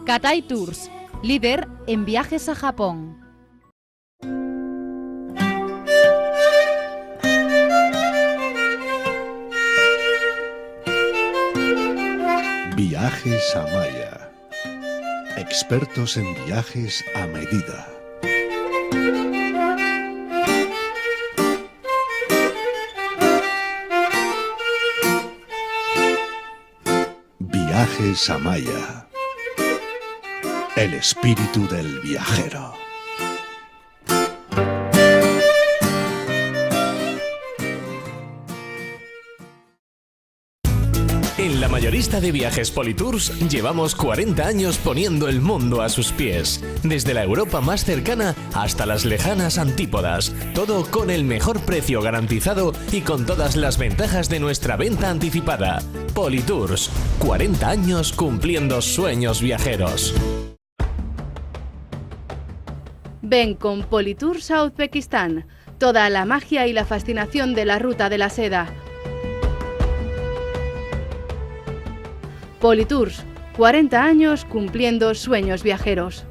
Katai Tours, líder en viajes a Japón. Viajes a Maya. Expertos en viajes a medida. Viajes a Maya. El espíritu del viajero. En la mayorista de viajes Politours llevamos 40 años poniendo el mundo a sus pies. Desde la Europa más cercana hasta las lejanas antípodas. Todo con el mejor precio garantizado y con todas las ventajas de nuestra venta anticipada. Politours, 40 años cumpliendo sueños viajeros. Ven con Politours a Uzbekistán. Toda la magia y la fascinación de la ruta de la seda. Politours, 40 años cumpliendo sueños viajeros.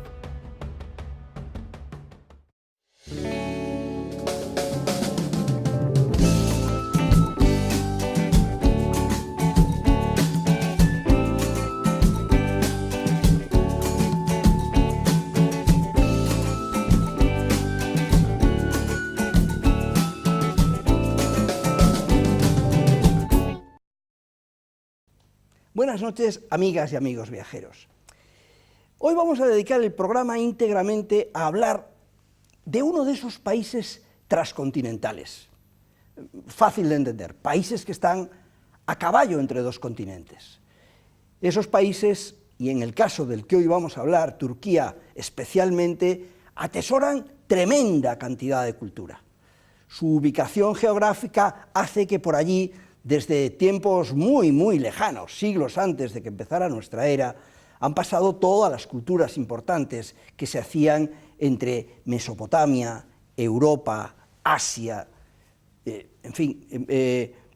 Buenas noches, amigas y amigos viajeros. Hoy vamos a dedicar el programa íntegramente a hablar de uno de esos países transcontinentales. Fácil de entender, países que están a caballo entre dos continentes. Esos países, y en el caso del que hoy vamos a hablar, Turquía especialmente, atesoran tremenda cantidad de cultura. Su ubicación geográfica hace que por allí, desde tiempos muy lejanos, siglos antes de que empezara nuestra era, han pasado todas las culturas importantes que se hacían entre Mesopotamia, Europa, Asia, en fin.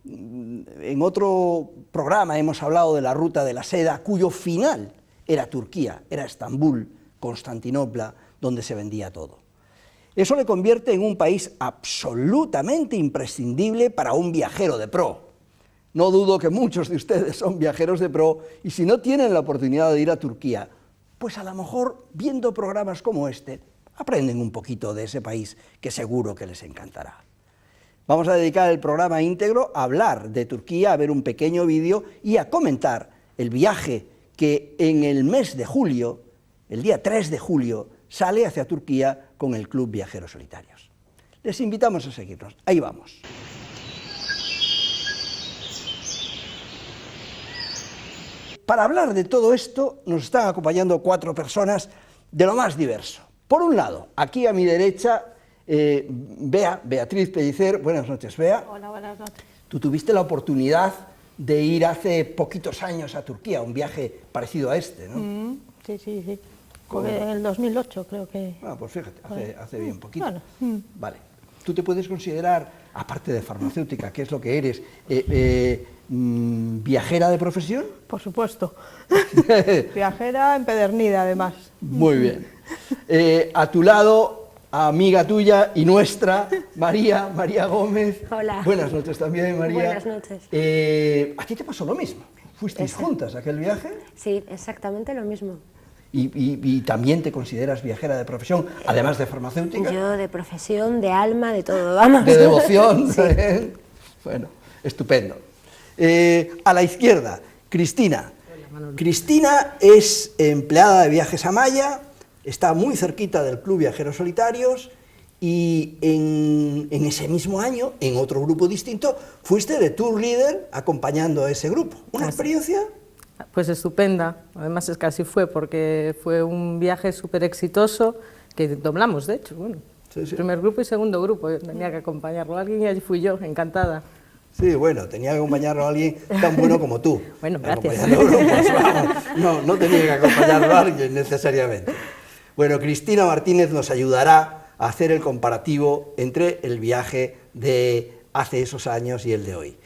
En otro programa hemos hablado de la ruta de la seda, cuyo final era Turquía, era Estambul, Constantinopla, donde se vendía todo. Eso le convierte en un país absolutamente imprescindible para un viajero de pro. No dudo que muchos de ustedes son viajeros de pro y si no tienen la oportunidad de ir a Turquía, pues a lo mejor viendo programas como este, aprenden un poquito de ese país que seguro que les encantará. Vamos a dedicar el programa íntegro a hablar de Turquía, a ver un pequeño vídeo y a comentar el viaje que en el mes de julio, el día 3 de julio, sale hacia Turquía con el Club Viajeros Solitarios. Les invitamos a seguirnos. Ahí vamos. Para hablar de todo esto nos están acompañando 4 personas de lo más diverso. Por un lado, aquí a mi derecha, Beatriz Pellicer. Buenas noches, Bea. Hola, buenas noches. Tú tuviste la oportunidad de ir hace poquitos años a Turquía, un viaje parecido a este, ¿no? Sí. En el 2008 creo que... Ah, pues fíjate, hace bien poquito. Bueno. Vale. ¿Tú te puedes considerar, aparte de farmacéutica, que es lo que eres, viajera de profesión? Por supuesto. Viajera empedernida, además. Muy bien. A tu lado, amiga tuya y nuestra, María Gómez. Hola. Buenas noches también, María. Buenas noches. ¿A ti te pasó lo mismo? ¿Fuisteis juntas a aquel viaje? Sí, exactamente lo mismo. ¿Y también te consideras viajera de profesión, además de farmacéutica? Yo de profesión, de alma, de todo, vamos. De devoción. Sí. Bueno, estupendo. A la izquierda, Cristina. Cristina es empleada de Viajes a Maya, está muy cerquita del Club Viajeros Solitarios y en ese mismo año, en otro grupo distinto, fuiste de tour leader acompañando a ese grupo. ¿Una experiencia? Pues estupenda, además es que así fue, porque fue un viaje súper exitoso, que doblamos de hecho, bueno, Sí. Primer grupo y segundo grupo, tenía que acompañarlo a alguien y allí fui yo, encantada. Sí, bueno, tenía que acompañarlo a alguien tan bueno como tú. Bueno, gracias. No tenía que acompañarlo a alguien necesariamente. Bueno, Cristina Martínez nos ayudará a hacer el comparativo entre el viaje de hace esos años y el de hoy.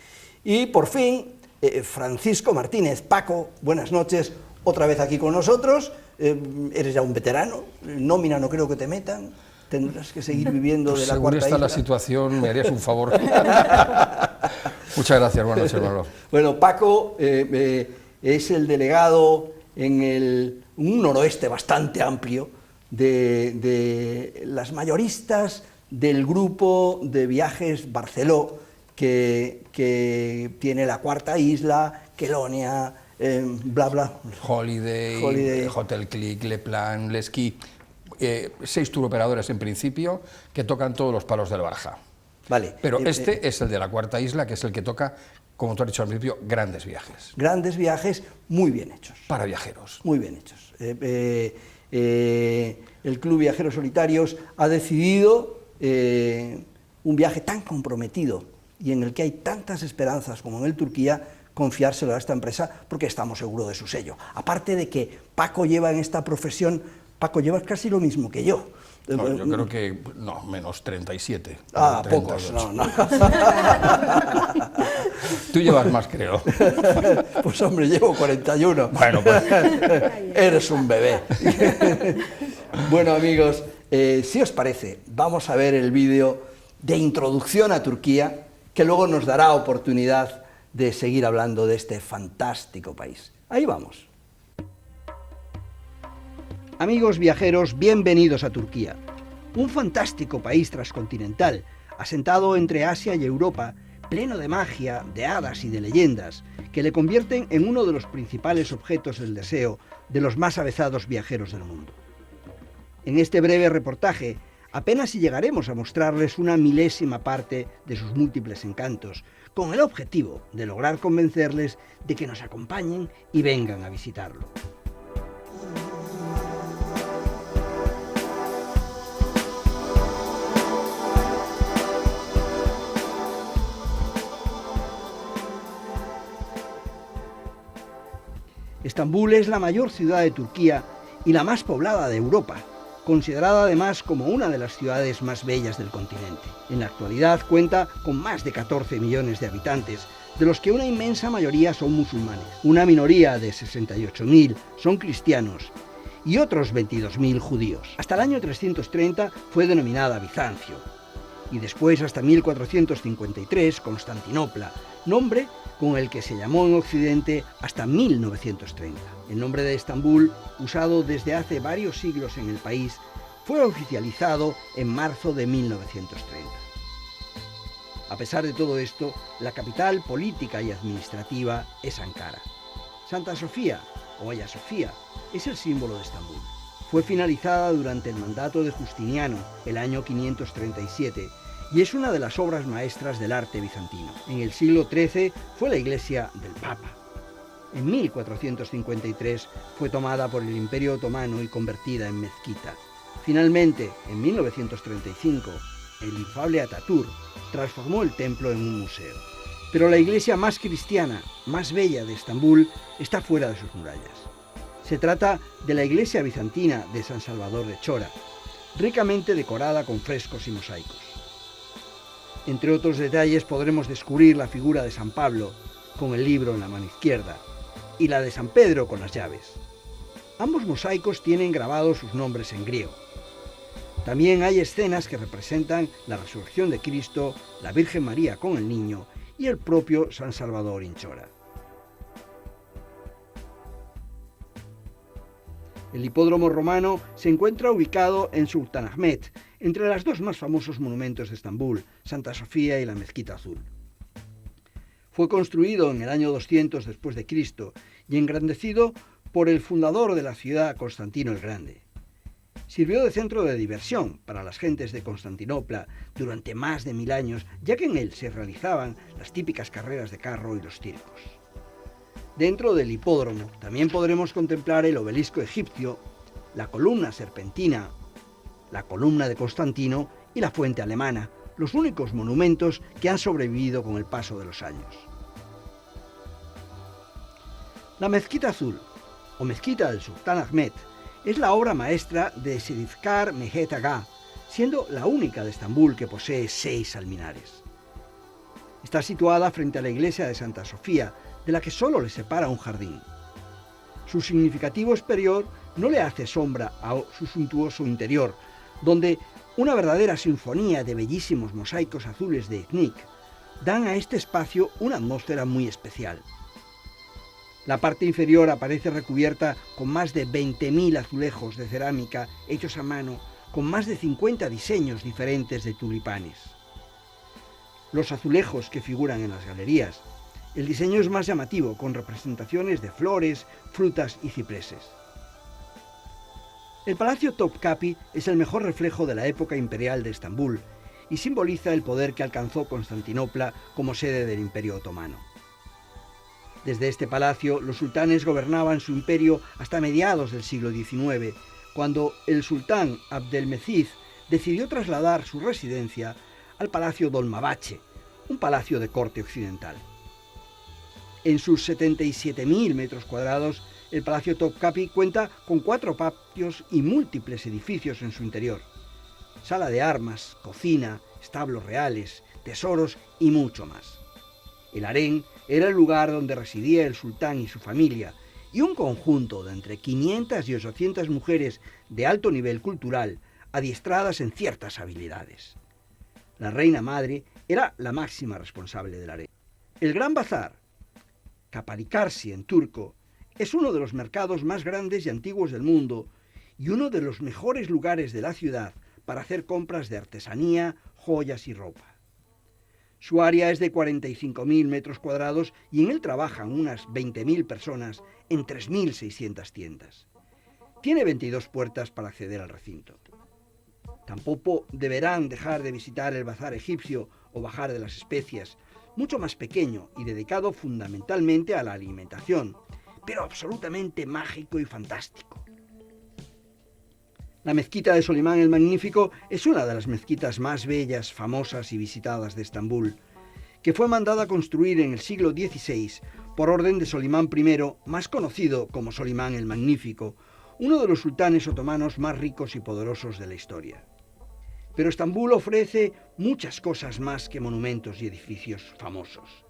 Y por fin, Francisco Martínez. Paco, buenas noches, otra vez aquí con nosotros. eres ya un veterano, nómina no creo que te metan, tendrás que seguir viviendo de la Según cuarta está isla. la situación, me harías un favor. Muchas gracias, buenas noches, hermano. Bueno, Paco es el delegado en un noroeste bastante amplio de las mayoristas del grupo de viajes Barceló, que tiene la cuarta isla, Quelonia, bla bla. Holiday, Hotel Click, Le Plan, L'Esquí, 6 turoperadores en principio que tocan todos los palos del Barja. Vale. Pero este es el de la cuarta isla, que es el que toca, como tú has dicho al principio, grandes viajes. Grandes viajes muy bien hechos. Para viajeros. Muy bien hechos. El Club Viajeros Solitarios ha decidido un viaje tan comprometido y en el que hay tantas esperanzas como en el Turquía, confiárselo a esta empresa porque estamos seguros de su sello. Aparte de que Paco lleva en esta profesión, Paco, llevas casi lo mismo que yo. No, yo creo que, no, menos 37. Ah, 38. pocos, no. Tú llevas más, creo. Pues hombre, llevo 41. Bueno, pues. Eres un bebé. Bueno, amigos, si os parece, vamos a ver el vídeo de introducción a Turquía, que luego nos dará oportunidad de seguir hablando de este fantástico país. Ahí vamos. Amigos viajeros, bienvenidos a Turquía, un fantástico país transcontinental, asentado entre Asia y Europa, pleno de magia, de hadas y de leyendas, que le convierten en uno de los principales objetos del deseo de los más avezados viajeros del mundo. En este breve reportaje, apenas si llegaremos a mostrarles una milésima parte de sus múltiples encantos, con el objetivo de lograr convencerles de que nos acompañen y vengan a visitarlo. Estambul es la mayor ciudad de Turquía y la más poblada de Europa, considerada además como una de las ciudades más bellas del continente. En la actualidad cuenta con más de 14 millones de habitantes, de los que una inmensa mayoría son musulmanes. Una minoría de 68.000 son cristianos y otros 22.000 judíos. Hasta el año 330 fue denominada Bizancio y después hasta 1453 Constantinopla, nombre con el que se llamó en Occidente hasta 1930. El nombre de Estambul, usado desde hace varios siglos en el país, fue oficializado en marzo de 1930. A pesar de todo esto, la capital política y administrativa es Ankara. Santa Sofía, o Hagia Sofía, es el símbolo de Estambul. Fue finalizada durante el mandato de Justiniano, el año 537, y es una de las obras maestras del arte bizantino. En el siglo XIII fue la iglesia del Papa. En 1453 fue tomada por el Imperio Otomano y convertida en mezquita. Finalmente, en 1935, el infable Atatürk transformó el templo en un museo. Pero la iglesia más cristiana, más bella de Estambul, está fuera de sus murallas. Se trata de la iglesia bizantina de San Salvador de Chora, ricamente decorada con frescos y mosaicos. Entre otros detalles podremos descubrir la figura de San Pablo con el libro en la mano izquierda y la de San Pedro con las llaves. Ambos mosaicos tienen grabados sus nombres en griego. También hay escenas que representan la resurrección de Cristo, la Virgen María con el niño y el propio San Salvador en Chora. El hipódromo romano se encuentra ubicado en Sultanahmet, entre los dos más famosos monumentos de Estambul, Santa Sofía y la Mezquita Azul. Fue construido en el año 200 después de Cristo y engrandecido por el fundador de la ciudad, Constantino el Grande. Sirvió de centro de diversión para las gentes de Constantinopla durante más de 1000 años, ya que en él se realizaban las típicas carreras de carro y los circos. Dentro del hipódromo también podremos contemplar el obelisco egipcio, la columna serpentina, la columna de Constantino y la fuente alemana, los únicos monumentos que han sobrevivido con el paso de los años. La Mezquita Azul, o Mezquita del Sultanahmet, es la obra maestra de Sedifkar Mehmet Aga, siendo la única de Estambul que posee 6 alminares. Está situada frente a la iglesia de Santa Sofía, de la que solo le separa un jardín. Su significativo exterior no le hace sombra a su suntuoso interior, donde una verdadera sinfonía de bellísimos mosaicos azules de Ignik dan a este espacio una atmósfera muy especial. La parte inferior aparece recubierta con más de 20.000 azulejos de cerámica hechos a mano, con más de 50 diseños diferentes de tulipanes. Los azulejos que figuran en las galerías, el diseño es más llamativo, con representaciones de flores, frutas y cipreses. El Palacio Topkapi es el mejor reflejo de la época imperial de Estambul y simboliza el poder que alcanzó Constantinopla como sede del Imperio Otomano. Desde este palacio, los sultanes gobernaban su imperio hasta mediados del siglo XIX, cuando el sultán Abdelmecid decidió trasladar su residencia al Palacio Dolmabahce, un palacio de corte occidental. En sus 77.000 metros cuadrados, el Palacio Topkapi cuenta con 4 patios y múltiples edificios en su interior. Sala de armas, cocina, establos reales, tesoros y mucho más. El harén era el lugar donde residía el sultán y su familia, y un conjunto de entre 500 y 800 mujeres de alto nivel cultural, adiestradas en ciertas habilidades. La reina madre era la máxima responsable del harén. El Gran Bazar, Kapalikarsi en turco, es uno de los mercados más grandes y antiguos del mundo y uno de los mejores lugares de la ciudad para hacer compras de artesanía, joyas y ropa. Su área es de 45.000 metros cuadrados y en él trabajan unas 20.000 personas en 3.600 tiendas. Tiene 22 puertas para acceder al recinto. Tampoco deberán dejar de visitar el bazar egipcio o Bajar de las Especias, mucho más pequeño y dedicado fundamentalmente a la alimentación, pero absolutamente mágico y fantástico. La mezquita de Solimán el Magnífico es una de las mezquitas más bellas, famosas y visitadas de Estambul, que fue mandada construir en el siglo XVI por orden de Solimán I, más conocido como Solimán el Magnífico, uno de los sultanes otomanos más ricos y poderosos de la historia. Pero Estambul ofrece muchas cosas más que monumentos y edificios famosos.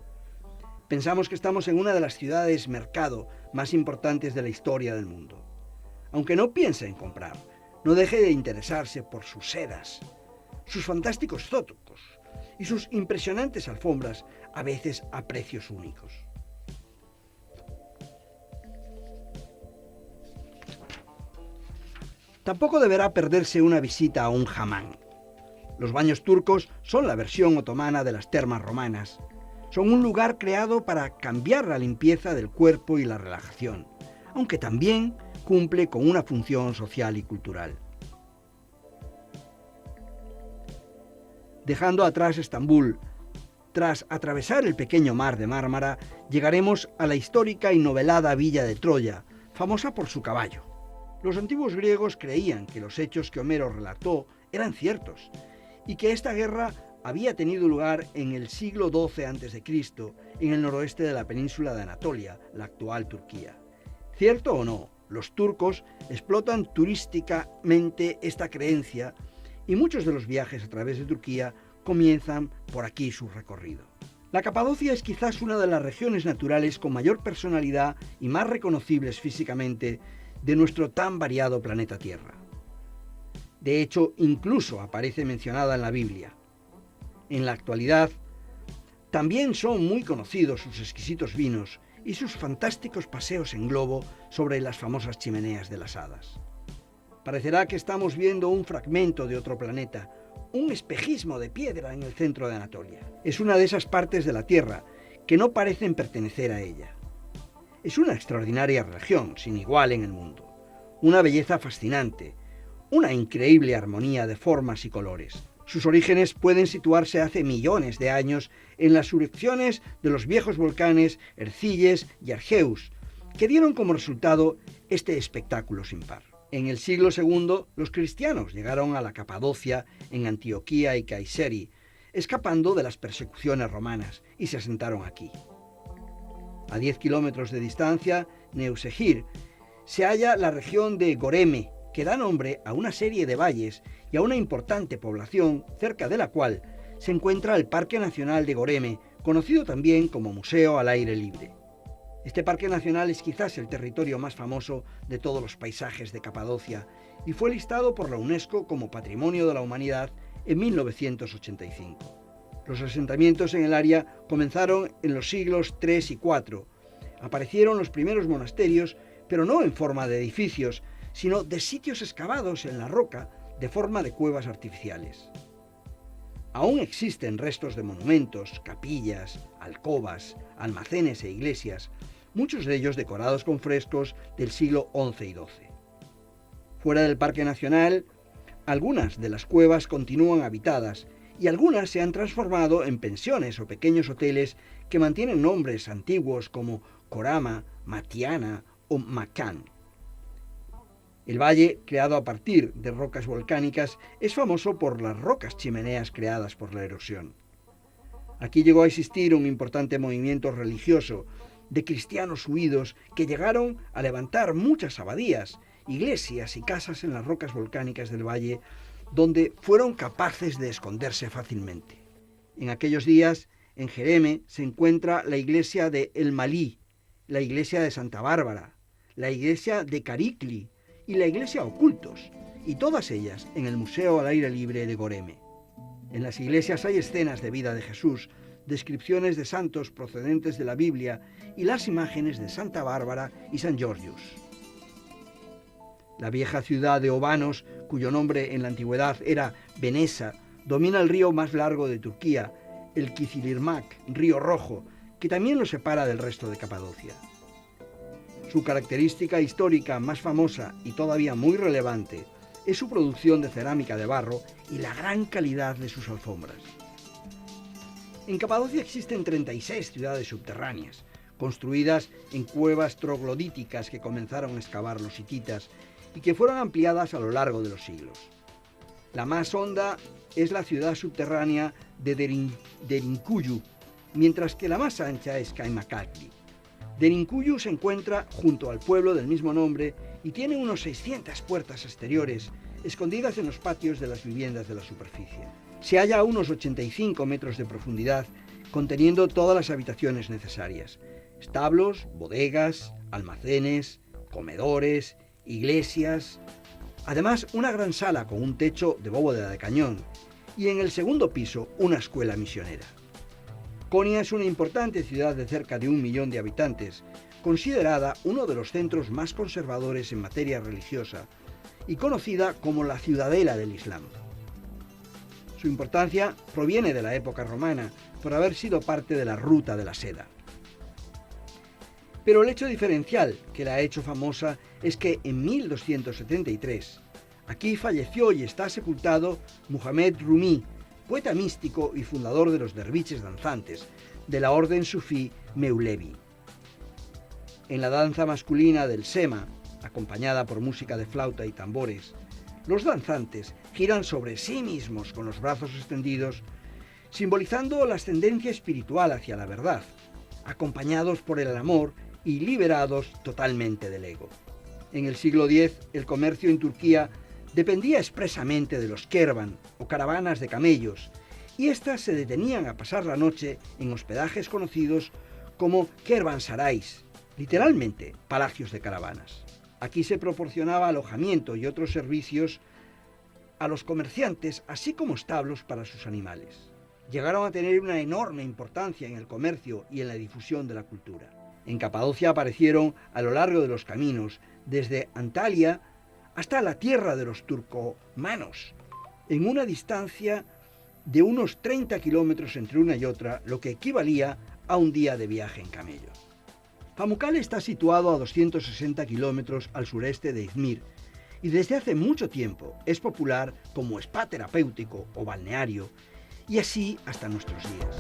Pensamos que estamos en una de las ciudades mercado más importantes de la historia del mundo. Aunque no piense en comprar, no deje de interesarse por sus sedas, sus fantásticos zócacos y sus impresionantes alfombras, a veces a precios únicos. Tampoco deberá perderse una visita a un hamam. Los baños turcos son la versión otomana de las termas romanas. Son un lugar creado para cambiar la limpieza del cuerpo y la relajación, aunque también cumple con una función social y cultural. Dejando atrás Estambul, tras atravesar el pequeño mar de Mármara, llegaremos a la histórica y novelada villa de Troya, famosa por su caballo. Los antiguos griegos creían que los hechos que Homero relató eran ciertos y que esta guerra había tenido lugar en el siglo XII a.C., en el noroeste de la península de Anatolia, la actual Turquía. ¿Cierto o no? Los turcos explotan turísticamente esta creencia y muchos de los viajes a través de Turquía comienzan por aquí su recorrido. La Capadocia es quizás una de las regiones naturales con mayor personalidad y más reconocibles físicamente de nuestro tan variado planeta Tierra. De hecho, incluso aparece mencionada en la Biblia. En la actualidad, también son muy conocidos sus exquisitos vinos y sus fantásticos paseos en globo sobre las famosas chimeneas de las hadas. Parecerá que estamos viendo un fragmento de otro planeta, un espejismo de piedra en el centro de Anatolia. Es una de esas partes de la Tierra que no parecen pertenecer a ella. Es una extraordinaria región, sin igual en el mundo. Una belleza fascinante, una increíble armonía de formas y colores. Sus orígenes pueden situarse hace millones de años en las erupciones de los viejos volcanes Erciyes y Argeus, que dieron como resultado este espectáculo sin par. En el siglo II, los cristianos llegaron a la Capadocia, en Antioquía y Kayseri, escapando de las persecuciones romanas, y se asentaron aquí. A 10 kilómetros de distancia, Neusehir, se halla la región de Goreme, que da nombre a una serie de valles y a una importante población, cerca de la cual se encuentra el Parque Nacional de Goreme, conocido también como Museo al Aire Libre. Este parque nacional es quizás el territorio más famoso de todos los paisajes de Capadocia y fue listado por la UNESCO como Patrimonio de la Humanidad en 1985. Los asentamientos en el área comenzaron en los siglos III y IV. Aparecieron los primeros monasterios, pero no en forma de edificios, sino de sitios excavados en la roca de forma de cuevas artificiales. Aún existen restos de monumentos, capillas, alcobas, almacenes e iglesias, muchos de ellos decorados con frescos del siglo XI y XII. Fuera del Parque Nacional, algunas de las cuevas continúan habitadas y algunas se han transformado en pensiones o pequeños hoteles que mantienen nombres antiguos como Corama, Matiana o Macán. El valle, creado a partir de rocas volcánicas, es famoso por las rocas chimeneas creadas por la erosión. Aquí llegó a existir un importante movimiento religioso de cristianos huidos que llegaron a levantar muchas abadías, iglesias y casas en las rocas volcánicas del valle, donde fueron capaces de esconderse fácilmente. En aquellos días, en Jereme se encuentra la iglesia de El Malí, la iglesia de Santa Bárbara, la iglesia de Caricli y la iglesia Ocultos, y todas ellas en el Museo al Aire Libre de Goreme. En las iglesias hay escenas de vida de Jesús, descripciones de santos procedentes de la Biblia y las imágenes de Santa Bárbara y San Georgius. La vieja ciudad de Obanos, cuyo nombre en la antigüedad era Benesa, domina el río más largo de Turquía, el Kizilirmak, río Rojo, que también lo separa del resto de Capadocia. Su característica histórica más famosa y todavía muy relevante es su producción de cerámica de barro y la gran calidad de sus alfombras. En Capadocia existen 36 ciudades subterráneas, construidas en cuevas troglodíticas que comenzaron a excavar los hititas y que fueron ampliadas a lo largo de los siglos. La más honda es la ciudad subterránea de Derinkuyu, mientras que la más ancha es Kaymakatli. Derinkuyu se encuentra junto al pueblo del mismo nombre y tiene unos 600 puertas exteriores escondidas en los patios de las viviendas de la superficie. Se halla a unos 85 metros de profundidad, conteniendo todas las habitaciones necesarias: establos, bodegas, almacenes, comedores, iglesias. Además, una gran sala con un techo de bóveda de cañón y en el segundo piso una escuela misionera. Konya es una importante ciudad de cerca de 1 millón de habitantes, considerada uno de los centros más conservadores en materia religiosa y conocida como la ciudadela del Islam. Su importancia proviene de la época romana por haber sido parte de la Ruta de la Seda. Pero el hecho diferencial que la ha hecho famosa es que en 1273 aquí falleció y está sepultado Muhammad Rumi, poeta místico y fundador de los derviches danzantes de la orden sufí Meulevi. En la danza masculina del Sema, acompañada por música de flauta y tambores, los danzantes giran sobre sí mismos con los brazos extendidos, simbolizando la ascendencia espiritual hacia la verdad, acompañados por el amor y liberados totalmente del ego. En el siglo X, el comercio en Turquía dependía expresamente de los kervan o caravanas de camellos, y éstas se detenían a pasar la noche en hospedajes conocidos como kervansarais, literalmente palacios de caravanas. Aquí se proporcionaba alojamiento y otros servicios a los comerciantes, así como establos para sus animales. Llegaron a tener una enorme importancia en el comercio y en la difusión de la cultura. En Capadocia aparecieron a lo largo de los caminos, desde Antalya hasta la tierra de los turcomanos, en una distancia de unos 30 kilómetros entre una y otra, lo que equivalía a un día de viaje en camello. Pamukkale está situado a 260 kilómetros al sureste de Izmir y desde hace mucho tiempo es popular como spa terapéutico o balneario, y así hasta nuestros días.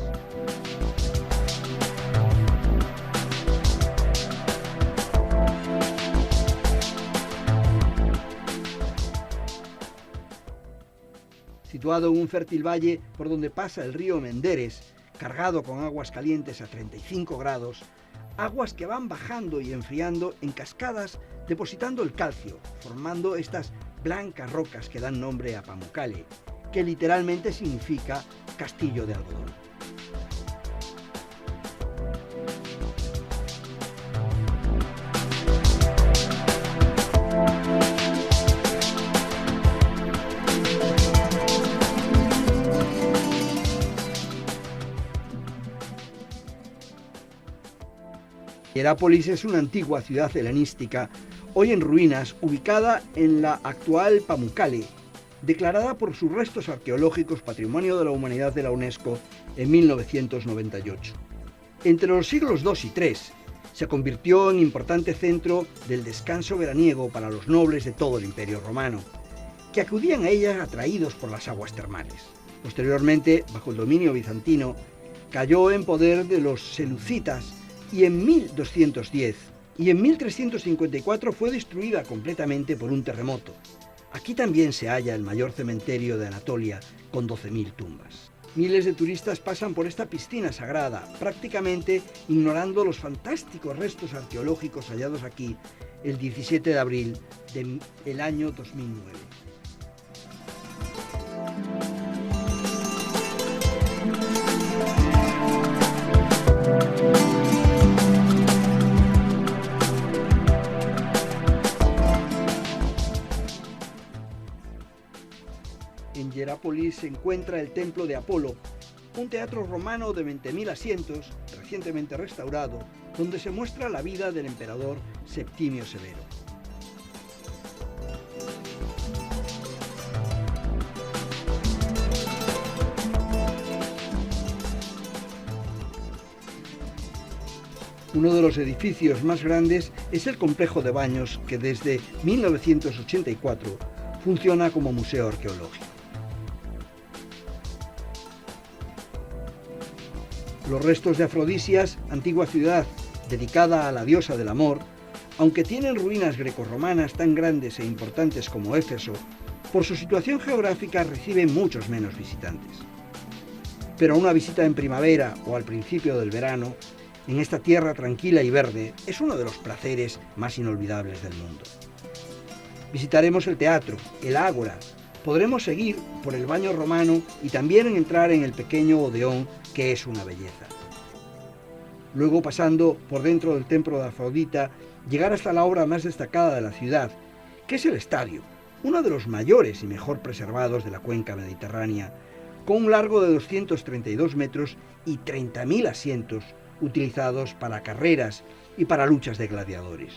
Situado en un fértil valle por donde pasa el río Menderes, cargado con aguas calientes a 35 grados, aguas que van bajando y enfriando en cascadas, depositando el calcio, formando estas blancas rocas que dan nombre a Pamukkale, que literalmente significa castillo de algodón. Hierápolis es una antigua ciudad helenística, hoy en ruinas, ubicada en la actual Pamukkale, declarada por sus restos arqueológicos Patrimonio de la Humanidad de la UNESCO en 1998. Entre los siglos II y III se convirtió en importante centro del descanso veraniego para los nobles de todo el Imperio Romano, que acudían a ella atraídos por las aguas termales. Posteriormente, bajo el dominio bizantino, cayó en poder de los seleucitas y en 1210 y en 1354 fue destruida completamente por un terremoto. Aquí también se halla el mayor cementerio de Anatolia, con 12.000 tumbas. Miles de turistas pasan por esta piscina sagrada, prácticamente ignorando los fantásticos restos arqueológicos hallados aquí el 17 de abril del año 2009. En Hierápolis se encuentra el Templo de Apolo, un teatro romano de 20.000 asientos, recientemente restaurado, donde se muestra la vida del emperador Septimio Severo. Uno de los edificios más grandes es el complejo de baños que desde 1984 funciona como museo arqueológico. Los restos de Afrodisias, antigua ciudad dedicada a la diosa del amor, aunque tienen ruinas grecorromanas tan grandes e importantes como Éfeso, por su situación geográfica reciben muchos menos visitantes. Pero una visita en primavera o al principio del verano, en esta tierra tranquila y verde, es uno de los placeres más inolvidables del mundo. Visitaremos el teatro, el ágora, podremos seguir por el baño romano y también entrar en el pequeño Odeón, que es una belleza. Luego, pasando por dentro del templo de Afrodita, llegar hasta la obra más destacada de la ciudad, que es el estadio, uno de los mayores y mejor preservados de la cuenca mediterránea, con un largo de 232 metros y 30.000 asientos utilizados para carreras y para luchas de gladiadores.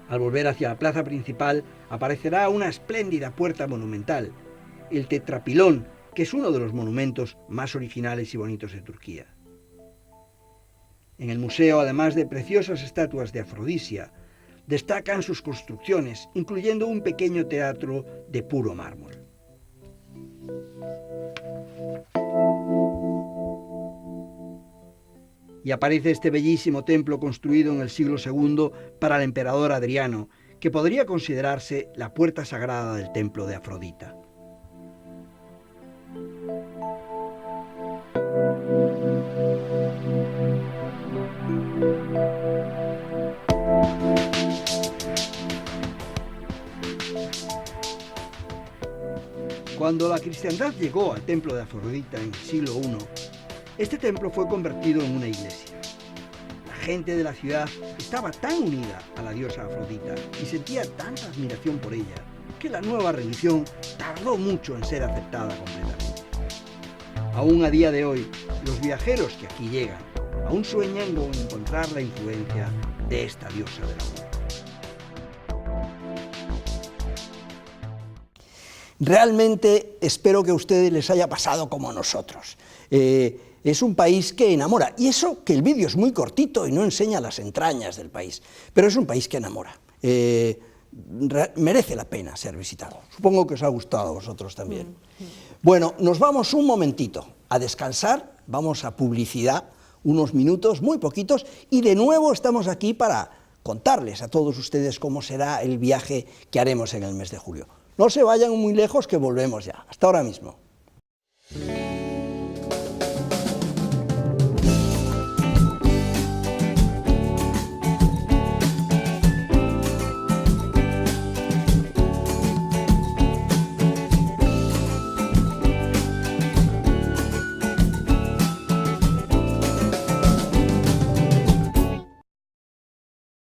Al volver hacia la plaza principal aparecerá una espléndida puerta monumental, el Tetrapilón, que es uno de los monumentos más originales y bonitos de Turquía. En el museo, además de preciosas estatuas de Afrodisia, destacan sus construcciones, incluyendo un pequeño teatro de puro mármol. Y aparece este bellísimo templo construido en el siglo II para el emperador Adriano, que podría considerarse la puerta sagrada del templo de Afrodita. Cuando la cristiandad llegó al templo de Afrodita en el siglo I, este templo fue convertido en una iglesia. La gente de la ciudad estaba tan unida a la diosa Afrodita y sentía tanta admiración por ella que la nueva religión tardó mucho en ser aceptada completamente. Aún a día de hoy, los viajeros que aquí llegan aún sueñan con encontrar la influencia de esta diosa del amor. Realmente espero que a ustedes les haya pasado como a nosotros. Es un país que enamora, y eso que el vídeo es muy cortito y no enseña las entrañas del país, pero es un país que enamora. Merece la pena ser visitado. Supongo que os ha gustado a vosotros también. Bueno, nos vamos un momentito a descansar, vamos a publicidad, unos minutos, muy poquitos, y de nuevo estamos aquí para contarles a todos ustedes cómo será el viaje que haremos en el mes de julio. No se vayan muy lejos, que volvemos ya. Hasta ahora mismo.